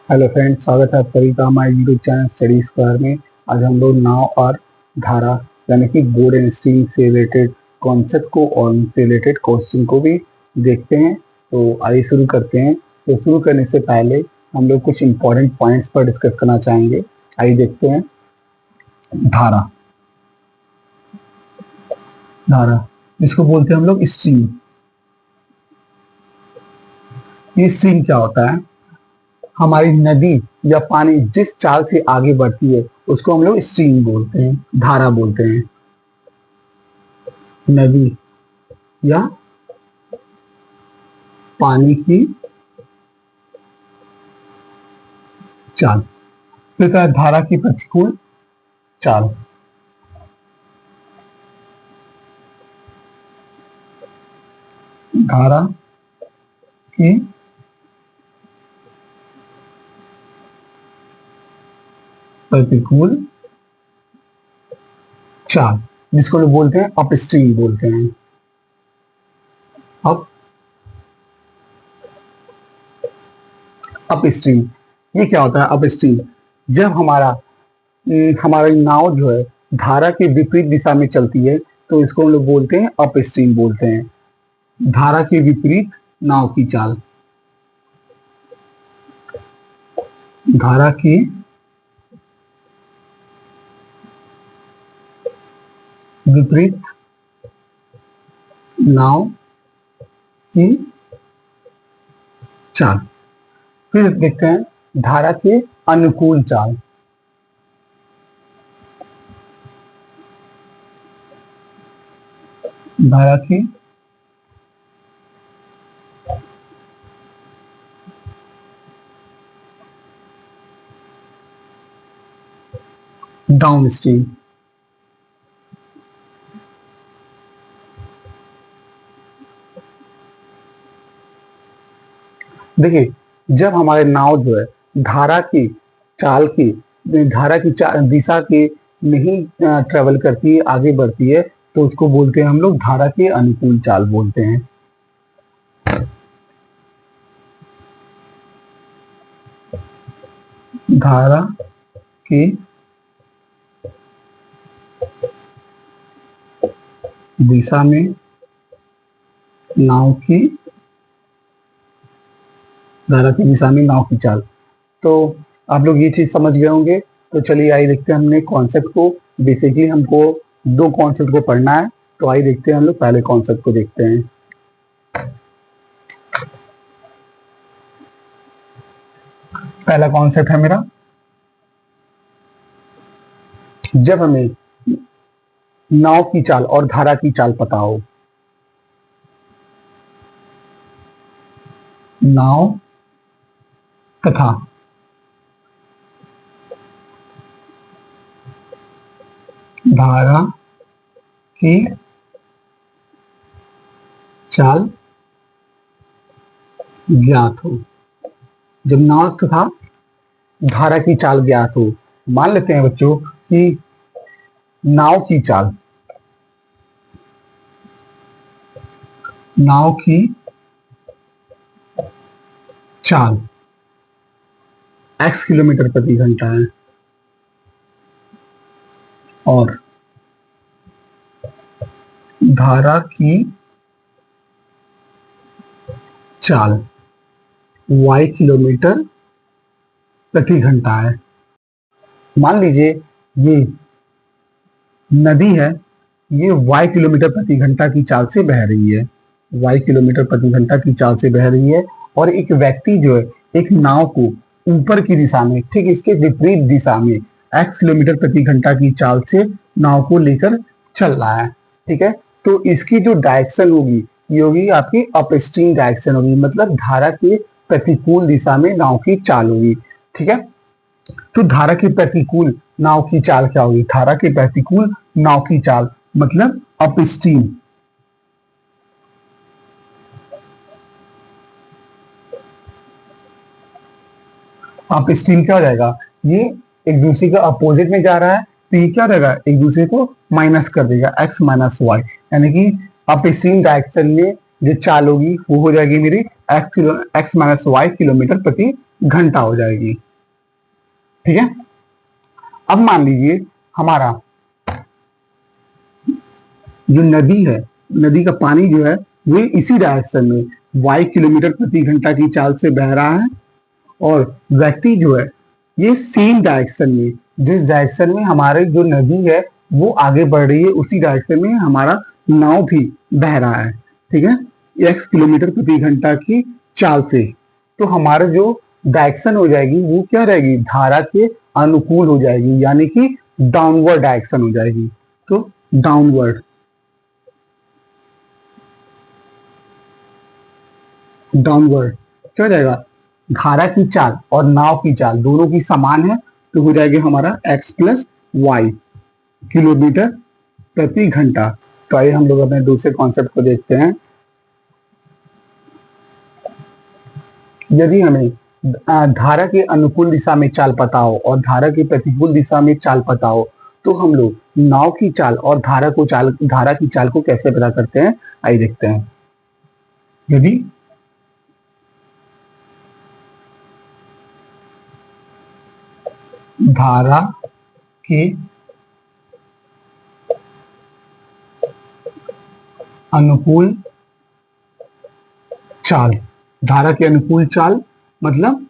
Hello friends, स्वागत है आप सभी का हमारे यूट्यूब चैनल स्टडी स्क्वायर में। आज हम लोग नाव और धारा यानी कि बोर्ड एंड स्ट्रीम से रिलेटेड कॉन्सेप्ट को और उनसे रिलेटेड क्वेश्चन को भी देखते हैं। तो आइए शुरू करते हैं। तो शुरू करने से पहले हम लोग कुछ इंपॉर्टेंट पॉइंट्स पर डिस्कस करना चाहेंगे। आइए देखते हैं। धारा, धारा जिसको बोलते हैं हम लोग स्ट्रीम। ये स्ट्रीम क्या होता है? हमारी नदी या पानी जिस चाल से आगे बढ़ती है उसको हम लोग स्ट्रीम बोलते हैं, धारा बोलते हैं। नदी या पानी की चाल। फिर है धारा की प्रतिकूल चाल। धारा की प्रतिकूल चाल जिसको लोग बोलते हैं अपस्ट्रीम बोलते हैं। अपस्ट्रीम ये क्या होता है? अपस्ट्रीम जब हमारी नाव जो है धारा के विपरीत दिशा में चलती है तो इसको हम लोग बोलते हैं अपस्ट्रीम बोलते हैं। धारा के विपरीत नाव की चाल। धारा की विपरीत नाव की चाल। फिर देखते हैं धारा के अनुकूल चाल। धारा की डाउन स्ट्रीम। देखिए, जब हमारे नाव जो है धारा की चाल की दिशा के नहीं ट्रेवल करती है, आगे बढ़ती है, तो उसको बोलते हैं हम लोग धारा के अनुकूल चाल बोलते हैं। धारा की दिशा में नाव की धारा की दिशा में नाव की चाल। तो आप लोग ये चीज समझ गए होंगे। तो चलिए आइए देखते हैं हमने कॉन्सेप्ट को। बेसिकली हमको दो कॉन्सेप्ट को पढ़ना है, तो आइए देखते हैं हम लोग पहले कॉन्सेप्ट को देखते हैं। पहला कॉन्सेप्ट है मेरा, जब हमें नाव की चाल और धारा की चाल पता हो। नाव तथा धारा की चाल ज्ञात हो। जब नाव तथा धारा की चाल ज्ञात हो, मान लेते हैं बच्चों कि नाव की चाल x किलोमीटर प्रति घंटा है और धारा की चाल y किलोमीटर प्रति घंटा है। मान लीजिए ये नदी है, ये y किलोमीटर प्रति घंटा की चाल से बह रही है, y किलोमीटर प्रति घंटा की चाल से बह रही है, और एक व्यक्ति जो है एक नाव को ऊपर की दिशा में, ठीक इसके विपरीत दिशा में x किलोमीटर प्रति घंटा की चाल से नाव को लेकर चल रहा है। ठीक है, तो इसकी जो डायरेक्शन होगी ये होगी आपकी अपस्ट्रीम डायरेक्शन होगी, मतलब धारा के प्रतिकूल दिशा में नाव की चाल होगी। ठीक है, तो धारा के प्रतिकूल नाव की चाल क्या होगी? धारा के प्रतिकूल नाव की चाल मतलब अपस्ट्रीम। अपस्ट्रीम क्या हो जाएगा? ये एक दूसरे के अपोजिट में जा रहा है, तो ये क्या रहेगा? एक दूसरे को माइनस कर देगा, x माइनस वाई, यानी कि अपस्ट्रीम डायरेक्शन में जो चाल होगी वो हो जाएगी मेरी x माइनस वाई किलोमीटर प्रति घंटा हो जाएगी। ठीक है, अब मान लीजिए हमारा जो नदी है, नदी का पानी जो है वो इसी डायरेक्शन में y किलोमीटर प्रति घंटा की चाल से बह रहा है, और व्यक्ति जो है ये सेम डायरेक्शन में, जिस डायरेक्शन में हमारे जो नदी है वो आगे बढ़ रही है, उसी डायरेक्शन में हमारा नाव भी बह रहा है। ठीक है, x किलोमीटर प्रति घंटा की चाल से। तो हमारा जो डायरेक्शन हो जाएगी वो क्या रहेगी, धारा के अनुकूल हो जाएगी, यानी कि डाउनवर्ड डायरेक्शन हो जाएगी। तो डाउनवर्ड, डाउनवर्ड क्या हो जाएगा, धारा की चाल और नाव की चाल दोनों की समान है, तो हो जाएगा हमारा x प्लस वाई किलोमीटर प्रति घंटा। तो आइए हम लोग अपने दूसरे कॉन्सेप्ट को देखते हैं। यदि हमें धारा के अनुकूल दिशा में चाल पता हो और धारा के प्रतिकूल दिशा में चाल पता हो, तो हम लोग नाव की चाल और धारा की चाल को कैसे पता करते हैं, आइए देखते हैं। यदि धारा के अनुकूल चाल, धारा के अनुकूल चाल मतलब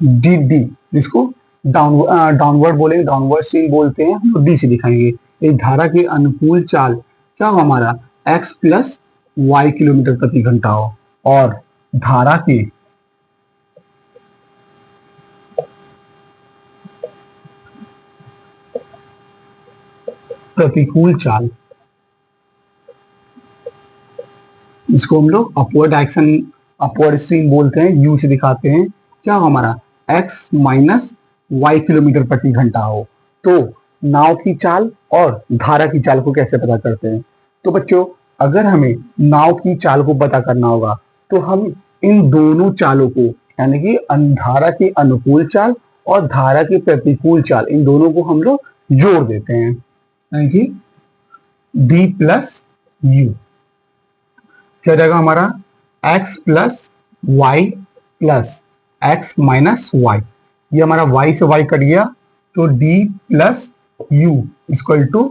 डी, जिसको डाउनवर्ड बोलेंगे, डाउनवर्ड स्ट्रीम बोलते हैं, हम डी से दिखाएंगे। एक धारा के अनुकूल चाल क्या हो हमारा x प्लस वाई किलोमीटर प्रति घंटा हो, और धारा के प्रतिकूल चाल, इसको हम लोग अपवर्ड डायरेक्शन, अपवर्ड स्ट्रीम बोलते हैं, यू से दिखाते हैं, क्या हो हमारा x माइनस वाई किलोमीटर प्रति घंटा हो। तो नाव की चाल और धारा की चाल को कैसे पता करते हैं, तो बच्चों अगर हमें नाव की चाल को पता करना होगा तो हम इन दोनों चालों को, यानी कि धारा की अनुकूल चाल और धारा की प्रतिकूल चाल, इन दोनों को हम लोग जोड़ देते हैं, यानी कि d प्लस यू क्या जाएगा हमारा x plus Y plus X minus Y. ये हमारा y से y कट गया, तो d plus U equal to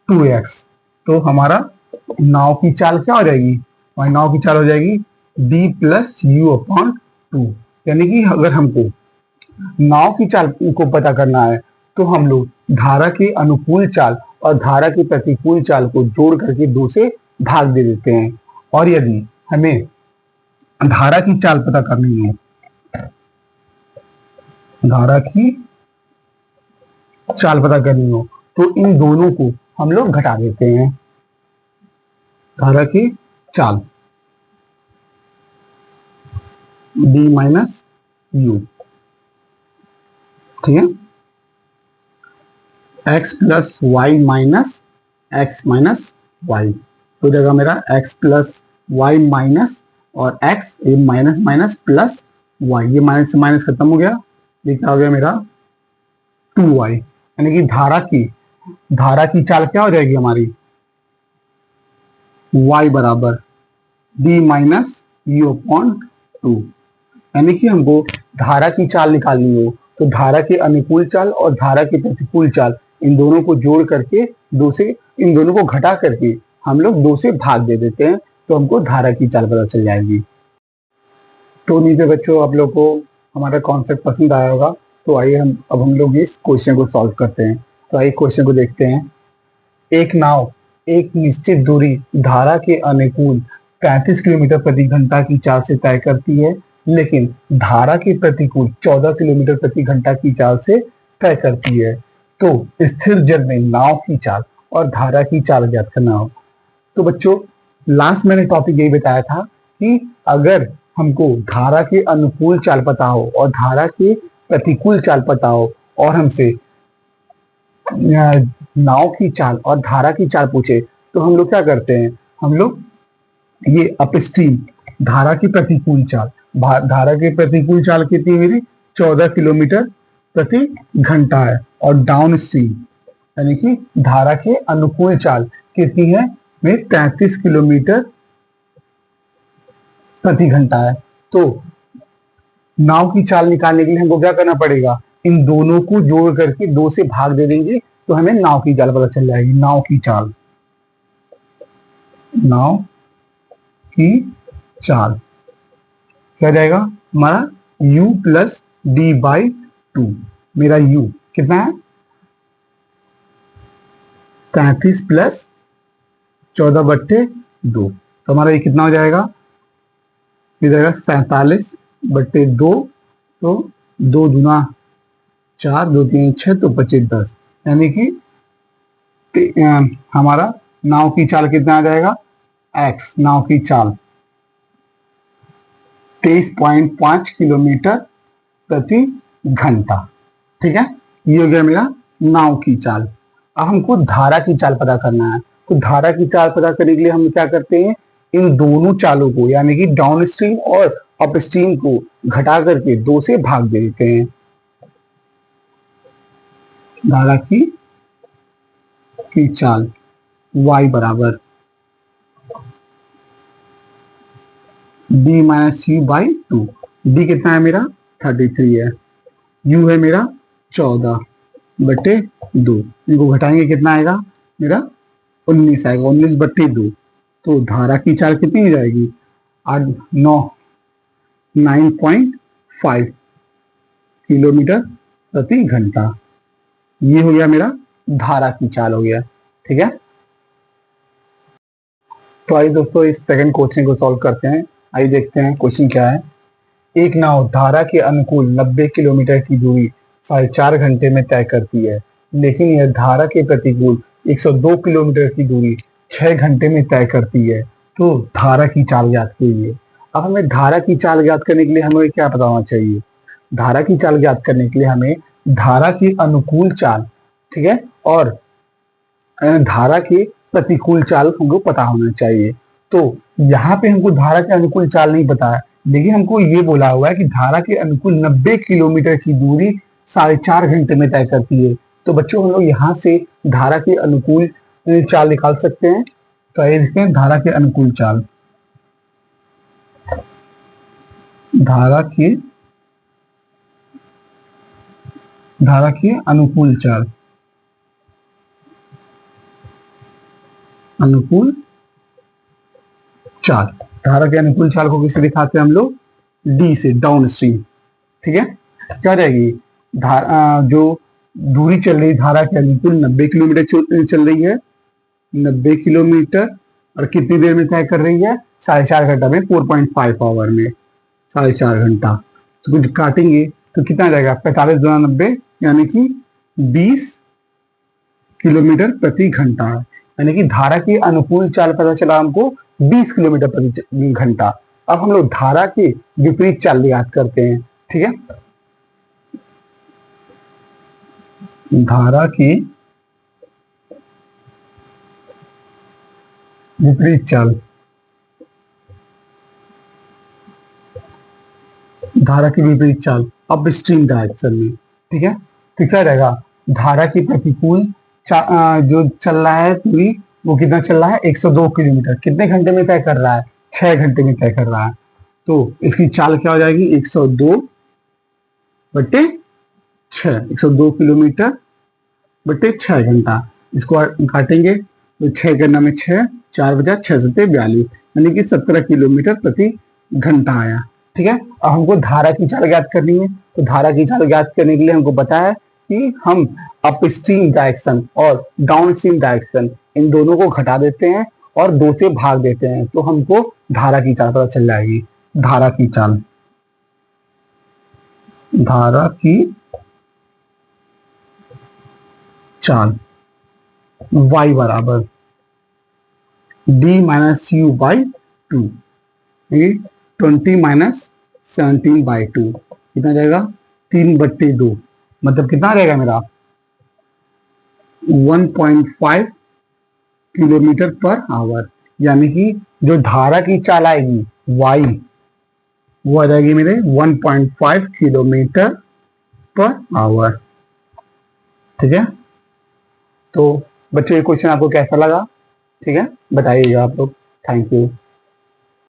2x। तो हमारा नाव की चाल क्या हो जाएगी, हमारी नाव की चाल हो जाएगी d प्लस यू अपॉन 2। यानी कि अगर हमको नाव की चाल को पता करना है तो हम लोग धारा के अनुकूल चाल और धारा की प्रतिकूल चाल को जोड़ करके 2 से भाग दे देते हैं। और यदि हमें धारा की चाल पता करनी है, धारा की चाल पता करनी हो, तो इन दोनों को हम लोग घटा देते हैं। धारा की चाल d माइनस यू, ठीक है, x plus y minus x minus y, तो जगह मेरा x प्लस वाई माइनस और x, ये माइनस माइनस प्लस y, ये माइनस से माइनस खत्म हो गया, ये क्या हो गया मेरा 2y। यानी कि धारा की चाल क्या हो जाएगी हमारी y बराबर d माइनस यू अपॉन 2। यानी कि हमको धारा की चाल निकालनी हो तो धारा के अनुकूल चाल और धारा के प्रतिकूल चाल, इन दोनों को जोड़ करके 2 से, इन दोनों को घटा करके हम लोग 2 से भाग दे देते हैं, तो हमको धारा की चाल पता चल जाएगी। तो उम्मीद है बच्चों आप लोग को हमारा कॉन्सेप्ट पसंद आया होगा। तो आइए अब हम लोग इस क्वेश्चन को सॉल्व करते हैं। तो आइए क्वेश्चन को देखते हैं। एक नाव एक निश्चित दूरी धारा के अनुकूल 35 किलोमीटर प्रति घंटा की चाल से तय करती है, लेकिन धारा के प्रतिकूल 14 किलोमीटर प्रति घंटा की चाल से तय करती है। तो स्थिर जल में नाव की चाल और धारा की चाल ज्ञात करना हो। तो बच्चों लास्ट मैंने टॉपिक यही बताया था कि अगर हमको धारा के अनुकूल चाल पता हो और धारा के प्रतिकूल चाल पता हो और हमसे नाव की चाल और धारा की चाल पूछे, तो हम लोग क्या करते हैं, हम लोग ये अपस्ट्रीम धारा की प्रतिकूल चाल, धारा की प्रतिकूल चाल कितनी है मेरी 14 किलोमीटर प्रति घंटा है, और डाउन स्ट्रीम यानी कि धारा के अनुकूल चाल कितनी है में 33 किलोमीटर प्रति घंटा है। तो नाव की चाल निकालने के लिए हमको क्या करना पड़ेगा, इन दोनों को जोड़ करके 2 से भाग दे देंगे तो हमें नाव की चाल पता चल जाएगी। नाव की चाल, नाव की चाल क्या जाएगा हमारा, u plus D by two. मेरा u कितना है 33 प्लस 14/2, तो हमारा ये कितना हो जाएगा, ये जाएगा 47/2, तो 2 दूना 4, 2 3 6, तो 25 10, यानी कि हमारा नाव की चाल कितना आ जाएगा, x नाव की चाल 23.5 किलोमीटर प्रति घंटा। ठीक है, ये हो गया मेरा नाव की चाल। अब हमको धारा की चाल पता करना है, तो धारा की चाल पता करने के लिए हम क्या करते हैं, इन दोनों चालों को यानी कि डाउन स्ट्रीम और अप स्ट्रीम को घटा करके 2 से भाग दे देते हैं। धारा की चाल y बराबर d minus you by two. D कितना है मेरा 33 है, u है मेरा 14/2, इनको घटाएंगे कितना आएगा मेरा 19 आएगा, 19/2। तो धारा की चाल कितनी हो जाएगी 9.5 किलोमीटर प्रति घंटा। ये हो गया मेरा धारा की चाल हो गया। ठीक है, तो आइए दोस्तों इस सेकंड क्वेश्चन को सॉल्व करते हैं। आइए देखते हैं क्वेश्चन क्या है। एक नाव धारा के अनुकूल 90 किलोमीटर की दूरी 4.5 घंटे में तय करती है, लेकिन यह धारा के प्रतिकूल 102 किलोमीटर की दूरी 6 घंटे में तय करती है, तो धारा की चाल ज्ञात कीजिए। अब हमें धारा की चाल ज्ञात करने के लिए हमें क्या पता होना चाहिए, धारा की चाल ज्ञात करने के लिए हमें धारा की अनुकूल चाल, ठीक है, और धारा के प्रतिकूल चाल हमको पता होना चाहिए। तो यहाँ पे हमको धारा के अनुकूल चाल नहीं पता है, लेकिन हमको ये बोला हुआ है कि धारा के अनुकूल 90 किलोमीटर की दूरी 4.5 घंटे में तय करती है। तो बच्चों हम लोग यहाँ से धारा के अनुकूल चाल निकाल सकते हैं। तो आइए देखते हैं धारा के अनुकूल चाल। धारा की अनुकूल चाल, अनुकूल चाल, धारा के अनुकूल चाल को किससे दिखाते हैं हम लोग, डी से, डाउन स्ट्रीम। ठीक है, क्या रहेगी धारा, जो दूरी चल रही धारा के अनुकूल 90 किलोमीटर चल रही है, 90 किलोमीटर, और कितनी देर में तय कर रही है 4.5 घंटा में, 4.5 आवर में 4.5 घंटा। तो कुछ काटेंगे तो कितना आ जाएगा 45 गुना 90, यानी कि 20 किलोमीटर प्रति घंटा, यानी कि धारा की अनुकूल चाल पता चला हमको 20 किलोमीटर प्रति घंटा। अब हम लोग धारा के विपरीत चाल याद करते हैं। ठीक है, धारा की विपरीत चाल, धारा की विपरीत चाल अप स्ट्रीम डायरेक्शन में। ठीक है, तो क्या रहेगा, धारा की प्रतिकूल जो चल रहा है दूरी, वो कितना चल रहा है 102 किलोमीटर, कितने घंटे में तय कर रहा है 6 घंटे में तय कर रहा है। तो इसकी चाल क्या हो जाएगी 102/6, 102 किलोमीटर बटे 6 घंटा। इसको काटेंगे तो 6 गणना में 6, 4 बजा 6 सत्ते 42, यानी कि 17 किलोमीटर प्रति घंटा आया। ठीक है, अब हमको धारा की चाल ज्ञात करनी है। तो धारा की चाल ज्ञात करने के लिए हमको पता है कि हम अप स्ट्रीम डायरेक्शन और डाउन स्ट्रीम डायरेक्शन इन दोनों को घटा देते हैं और 2 से भाग देते हैं, तो हमको धारा की चाल पता चल जाएगी। धारा की चाल, धारा की चाल y बराबर d minus you by two, 20 minus 17/2, कितना जाएगा 3/2, मतलब कितना रहेगा मेरा 1.5 किलोमीटर पर आवर, यानी कि जो धारा की चाल आएगी y, वो आ जाएगी मेरे 1.5 किलोमीटर पर आवर। ठीक है, तो बच्चों ये क्वेश्चन आपको कैसा लगा, ठीक है बताइएगा आप लोग। Thank you.